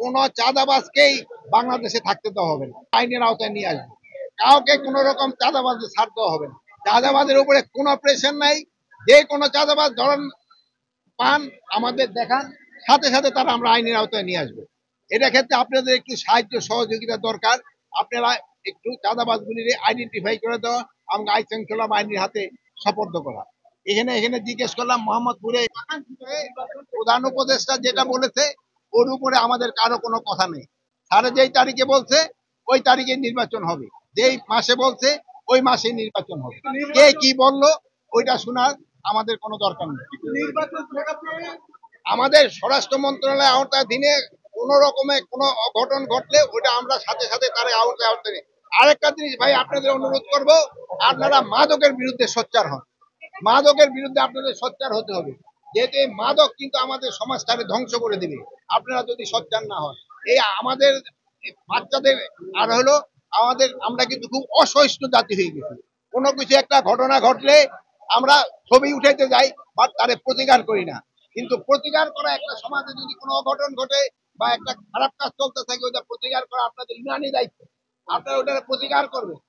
কোন চাঁদাবাজকেই বাংলাদেশে থাকতে দেওয়া হবে না, আইনের আওতায় নিয়ে আসবে। কাউকে কোন রকম চাঁদাবাজে ছাড় দেওয়া হবে না। চাঁদাবাজের উপরে কোনো প্রেশার নাই। যে কোনো চাঁদাবাজ ধরেন পান আমাদের দেখান, সাথে সাথে তারা আমরা আইনের আওতায় নিয়ে আসবো। এটা ক্ষেত্রে আপনাদের একটু সাহায্য সহযোগিতা দরকার। আপনারা একটু চাঁদাবাজগুলির আইডেন্টিফাই করে দেওয়া, আমরা আইন শৃঙ্খলা বাহিনীর হাতে সোপর্দ করা। এখানে এখানে জিজ্ঞেস করলাম মোহাম্মদপুরে প্রধান উপদেষ্টা যেটা বলেছে ওর উপরে আমাদের কারো কোনো কথা নেই। স্যার যেই তারিখে বলছে ওই তারিখে নির্বাচন হবে, যেই মাসে বলছে ওই মাসে নির্বাচন হবে। কে কি বললো ওইটা শোনার আমাদের কোনো দরকার নেই। আমাদের স্বরাষ্ট্র মন্ত্রণালয় আওতায় দিনে কোন রকমের কোনো অঘটন ঘটলে ওটা আমরা সাথে সাথে তার আওতায় নিই। আরেকটা জিনিস ভাই আপনাদের অনুরোধ করব, আপনারা মাদকের বিরুদ্ধে সোচ্চার হন। মাদকের বিরুদ্ধে আপনাদের সোচ্চার হতে হবে, যেহেতু এই মাদক কিন্তু আমাদের সমাজটাকে ধ্বংস করে দিবে আপনারা যদি সোচ্চার না হন। এই আমাদের বাচ্চাদের আর হলো আমরা কিন্তু খুব অসহিষ্ণু জাতি হয়ে গেছি। কোনো কিছু একটা ঘটনা ঘটলে আমরা ছবি উঠাইতে যাই, বাট তারে প্রতিকার করি না। কিন্তু প্রতিকার করা একটা সমাজে যদি কোনো অঘটন ঘটে বা একটা খারাপ কাজ চলতে থাকে ওইটা প্রতিকার করা আপনাদের ইমানি দায়িত্ব। আপনারা ওটা প্রতিকার করবেন।